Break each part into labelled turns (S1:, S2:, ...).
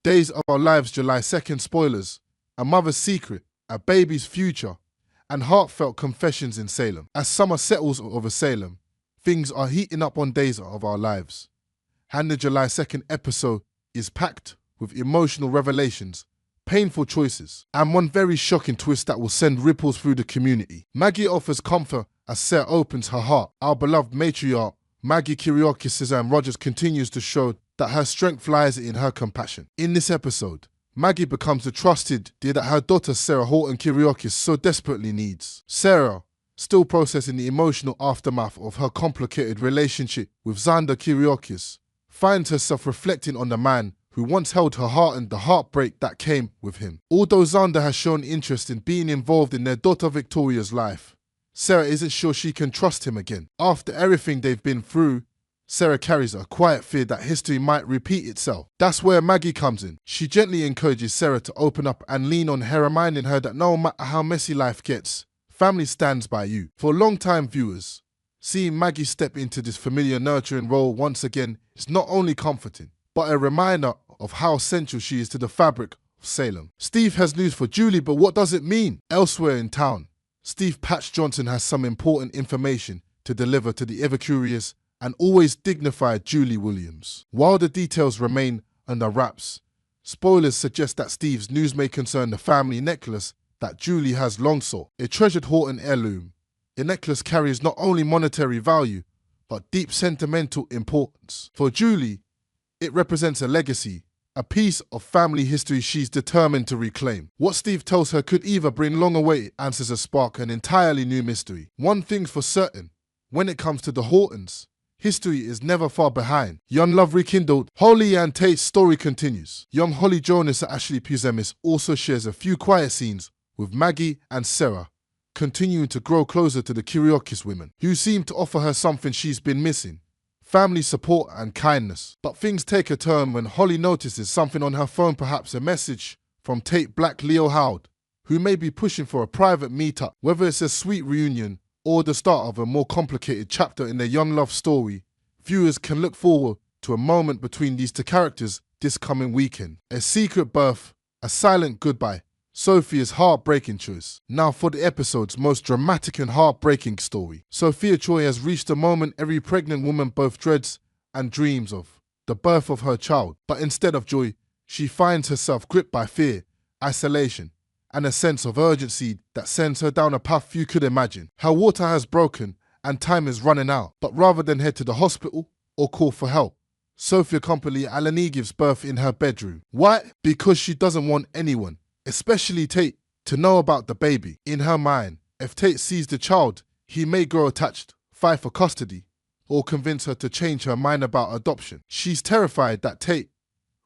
S1: Days of Our Lives, July 2nd spoilers, a mother's secret, a baby's future, and heartfelt confessions in Salem. As summer settles over Salem, things are heating up on Days of Our Lives. And the July 2nd episode is packed with emotional revelations, painful choices, and one very shocking twist that will send ripples through the community. Maggie offers comfort as Sarah opens her heart. Our beloved matriarch, Maggie Kyriakis Rogers, continues to show that her strength lies in her compassion. In this episode, Maggie becomes the trusted dear that her daughter Sarah Horton Kyriakis so desperately needs. Sarah, still processing the emotional aftermath of her complicated relationship with Xander Kyriakis, finds herself reflecting on the man who once held her heart and the heartbreak that came with him. Although Xander has shown interest in being involved in their daughter Victoria's life, Sarah isn't sure she can trust him again. After everything they've been through, Sarah carries a quiet fear that history might repeat itself. That's where Maggie comes in. She gently encourages Sarah to open up and lean on her, reminding her that no matter how messy life gets, family stands by you. For long-time viewers, seeing Maggie step into this familiar nurturing role once again is not only comforting, but a reminder of how essential she is to the fabric of Salem. Steve has news for Julie, but what does it mean? Elsewhere in town, Steve Patch Johnson has some important information to deliver to the ever-curious and always dignified Julie Williams. While the details remain under wraps, spoilers suggest that Steve's news may concern the family necklace that Julie has long sought, a treasured Horton heirloom. The necklace carries not only monetary value, but deep sentimental importance. For Julie, it represents a legacy, a piece of family history she's determined to reclaim. What Steve tells her could either bring long-awaited answers or spark an entirely new mystery. One thing's for certain, when it comes to the Hortons, history is never far behind. Young love rekindled, Holly and Tate's story continues. Young Holly Jonas at Ashley Puzemis also shares a few quiet scenes with Maggie and Sarah, continuing to grow closer to the Kyriakis women, who seem to offer her something she's been missing: family support and kindness. But things take a turn when Holly notices something on her phone, perhaps a message from Tate Black Leo Howard, who may be pushing for a private meetup. Whether it's a sweet reunion or the start of a more complicated chapter in their young love story, viewers can look forward to a moment between these two characters this coming weekend. A secret birth, a silent goodbye, Sophia's heartbreaking choice. Now for the episode's most dramatic and heartbreaking story. Sophia Choi has reached a moment every pregnant woman both dreads and dreams of: the birth of her child. But instead of joy, she finds herself gripped by fear, isolation, and a sense of urgency that sends her down a path few could imagine. Her water has broken and time is running out. But rather than head to the hospital or call for help, Sophia Company Alani gives birth in her bedroom. Why? Because she doesn't want anyone, especially Tate, to know about the baby. In her mind, if Tate sees the child, he may grow attached, fight for custody, or convince her to change her mind about adoption. She's terrified that Tate,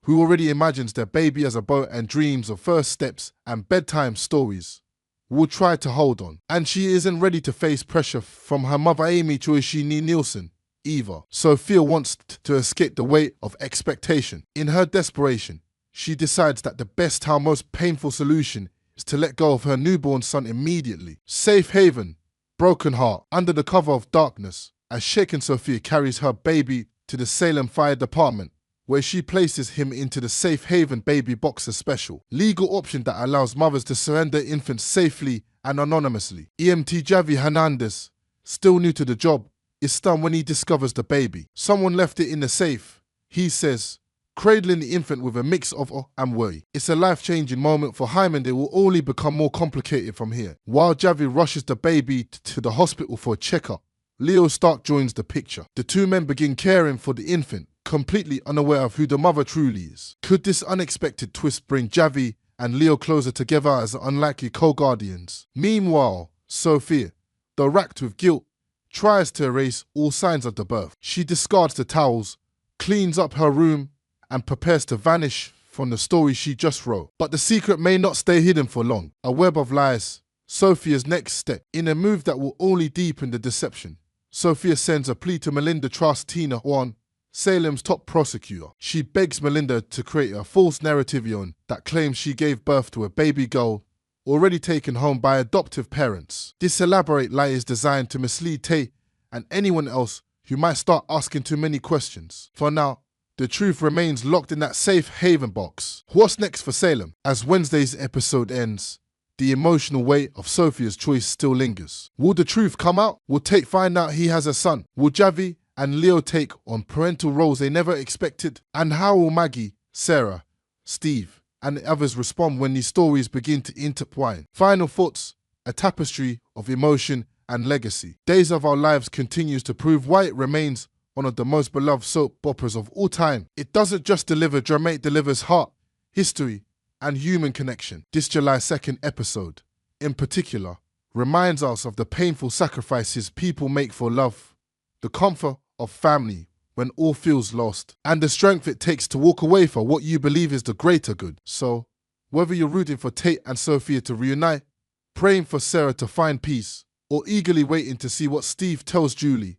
S1: who already imagines their baby as a boat and dreams of first steps and bedtime stories, will try to hold on. And she isn't ready to face pressure from her mother Amy Choi-Shini Nielsen either. Sophia wants to escape the weight of expectation. In her desperation, she decides that the best, how most painful solution is to let go of her newborn son immediately. Safe haven, broken heart, under the cover of darkness, as shaken Sophia carries her baby to the Salem Fire Department, where she places him into the Safe Haven Baby Boxer Special, legal option that allows mothers to surrender infants safely and anonymously. EMT Javi Hernandez, still new to the job, is stunned when he discovers the baby. Someone left it in the safe, he says, cradling the infant with a mix of awe and worry. It's a life-changing moment for Hyman. They will only become more complicated from here. While Javi rushes the baby to the hospital for a checkup, Leo Stark joins the picture. The two men begin caring for the infant, completely unaware of who the mother truly is. Could this unexpected twist bring Javi and Leo closer together as unlikely co-guardians? Meanwhile, Sophia, though racked with guilt, tries to erase all signs of the birth. She discards the towels, cleans up her room, and prepares to vanish from the story she just wrote. But the secret may not stay hidden for long. A web of lies, Sophia's next step. In a move that will only deepen the deception, Sophia sends a plea to Melinda Trustina Juan, Salem's top prosecutor. She begs Melinda to create a false narrative that claims she gave birth to a baby girl already taken home by adoptive parents. This elaborate lie is designed to mislead Tate and anyone else who might start asking too many questions. For now, The truth remains locked in that safe haven box. What's next for Salem? As Wednesday's episode ends, the emotional weight of Sophia's choice still lingers. Will the truth come out? Will Tate find out he has a son? Will Javi and Leo take on parental roles they never expected? And how will Maggie, Sarah, Steve, and others respond when these stories begin to intertwine? Final thoughts, a tapestry of emotion and legacy. Days of Our Lives continues to prove why it remains one of the most beloved soap operas of all time. It doesn't just deliver drama, it delivers heart, history, and human connection. This July 2nd episode, in particular, reminds us of the painful sacrifices people make for love, the comfort of family when all feels lost, and the strength it takes to walk away for what you believe is the greater good. So, whether you're rooting for Tate and Sophia to reunite, praying for Sarah to find peace, or eagerly waiting to see what Steve tells Julie,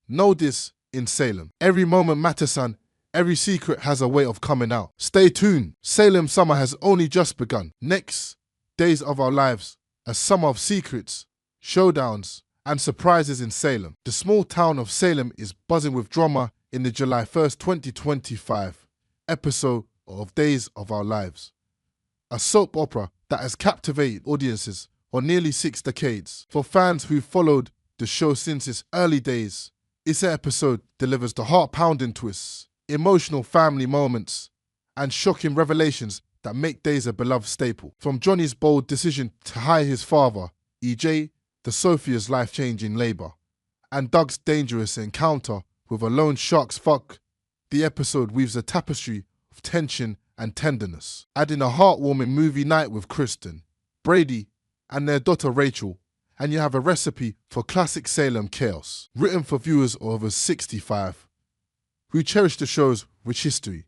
S1: know this: in Salem, every moment matters, son. Every secret has a way of coming out. Stay tuned. Salem summer has only just begun. Next, Days of Our Lives, a summer of secrets, showdowns, and surprises in Salem. The small town of Salem is buzzing with drama in the July 1st, 2025 episode of Days of Our Lives, a soap opera that has captivated audiences for nearly 6 decades. For fans who followed the show since its early days, this episode delivers the heart-pounding twists, emotional family moments, and shocking revelations that make Days a beloved staple. From Johnny's bold decision to hire his father, EJ, to Sophia's life-changing labor, and Doug's dangerous encounter with a lone shark's fuck, the episode weaves a tapestry of tension and tenderness, adding a heartwarming movie night with Kristen, Brady, and their daughter Rachel, and you have a recipe for classic Salem chaos, written for viewers over 65 who cherish the show's rich history.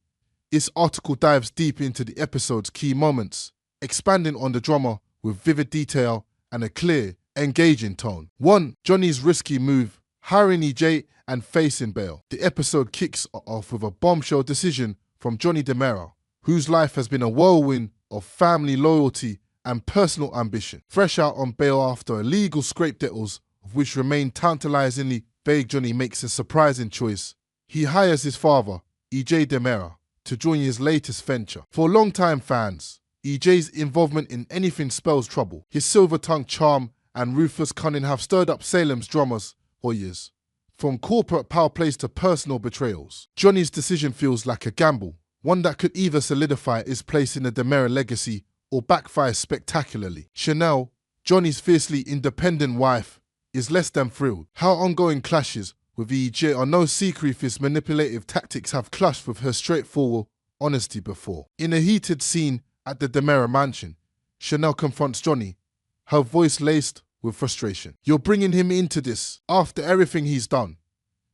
S1: This article dives deep into the episode's key moments, expanding on the drama with vivid detail and a clear, engaging tone. 1. Johnny's risky move, hiring EJ and facing bail. The episode kicks off with a bombshell decision from Johnny DeMera, whose life has been a whirlwind of family loyalty and personal ambition. Fresh out on bail after a legal scrape debtors of which remain tantalizingly vague, Johnny makes a surprising choice. He hires his father, EJ DeMera, to join his latest venture. For longtime fans, EJ's involvement in anything spells trouble. His silver-tongued charm and ruthless cunning have stirred up Salem's dramas for years. From corporate power plays to personal betrayals, Johnny's decision feels like a gamble, one that could either solidify his place in the DeMera legacy or backfire spectacularly. Chanel, Johnny's fiercely independent wife, is less than thrilled. Her ongoing clashes with EJ are no secret if his manipulative tactics have clashed with her straightforward honesty before. In a heated scene at the DeMera mansion, Chanel confronts Johnny, her voice laced with frustration. "You're bringing him into this after everything he's done?"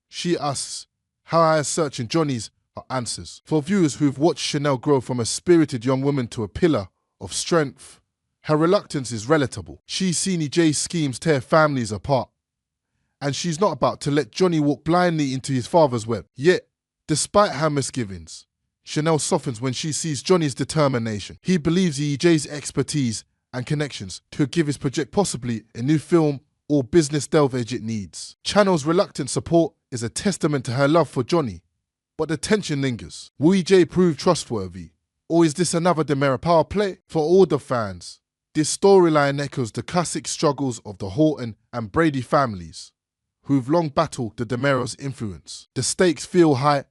S1: She asks, her eyes searching Johnny's for answers. For viewers who've watched Chanel grow from a spirited young woman to a pillar of strength, her reluctance is relatable. She's seen EJ's schemes tear families apart, and she's not about to let Johnny walk blindly into his father's web. Yet, despite her misgivings, Chanel softens when she sees Johnny's determination. He believes EJ's expertise and connections to give his project possibly a new film or business delve edge it needs. Chanel's reluctant support is a testament to her love for Johnny, but the tension lingers. Will EJ prove trustworthy, or is this another DeMera power play? For all the fans, this storyline echoes the classic struggles of the Horton and Brady families, who've long battled the DeMera's influence. The stakes feel high,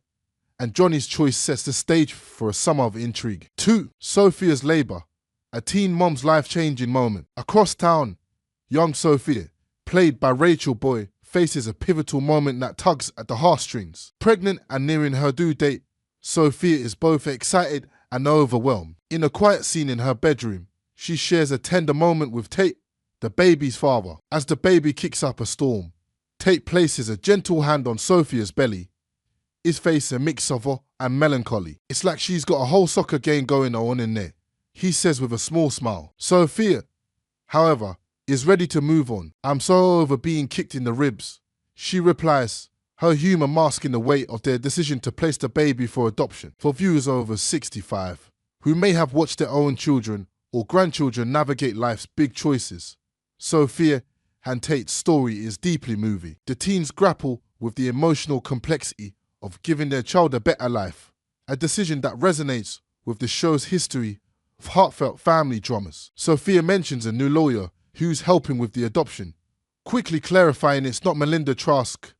S1: and Johnny's choice sets the stage for a summer of intrigue. 2. Sophia's labor, a teen mom's life-changing moment. Across town, young Sophia, played by Rachel Boy, faces a pivotal moment that tugs at the heartstrings. Pregnant and nearing her due date, Sophia is both excited and overwhelmed. In a quiet scene in her bedroom, she shares a tender moment with Tate, the baby's father. As the baby kicks up a storm, Tate places a gentle hand on Sophia's belly, his face a mix of awe and melancholy. "It's like she's got a whole soccer game going on in there," he says with a small smile. Sophia, however, is ready to move on. "I'm so over being kicked in the ribs," she replies, her humour masking the weight of their decision to place the baby for adoption. For viewers over 65, who may have watched their own children or grandchildren navigate life's big choices, Sophia and Tate's story is deeply moving. The teens grapple with the emotional complexity of giving their child a better life, a decision that resonates with the show's history of heartfelt family dramas. Sophia mentions a new lawyer who's helping with the adoption, quickly clarifying it's not Melinda Trask,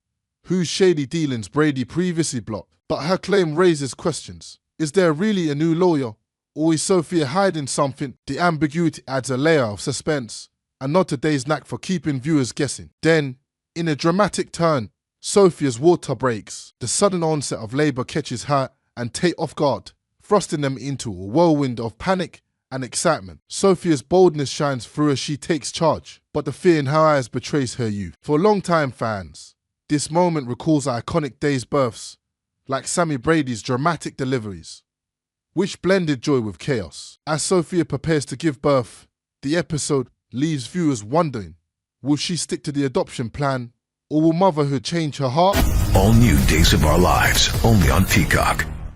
S1: whose shady dealings Brady previously blocked. But her claim raises questions. Is there really a new lawyer, or is Sophia hiding something? The ambiguity adds a layer of suspense, and not today's knack for keeping viewers guessing. Then, in a dramatic turn, Sophia's water breaks. The sudden onset of labour catches her and Tate off guard, thrusting them into a whirlwind of panic and excitement. Sophia's boldness shines through as she takes charge, but the fear in her eyes betrays her youth. For long-time fans, this moment recalls iconic days' births, like Sammy Brady's dramatic deliveries, which blended joy with chaos. As Sophia prepares to give birth, the episode leaves viewers wondering, will she stick to the adoption plan, or will motherhood change her heart?
S2: All new Days of Our Lives, only on Peacock.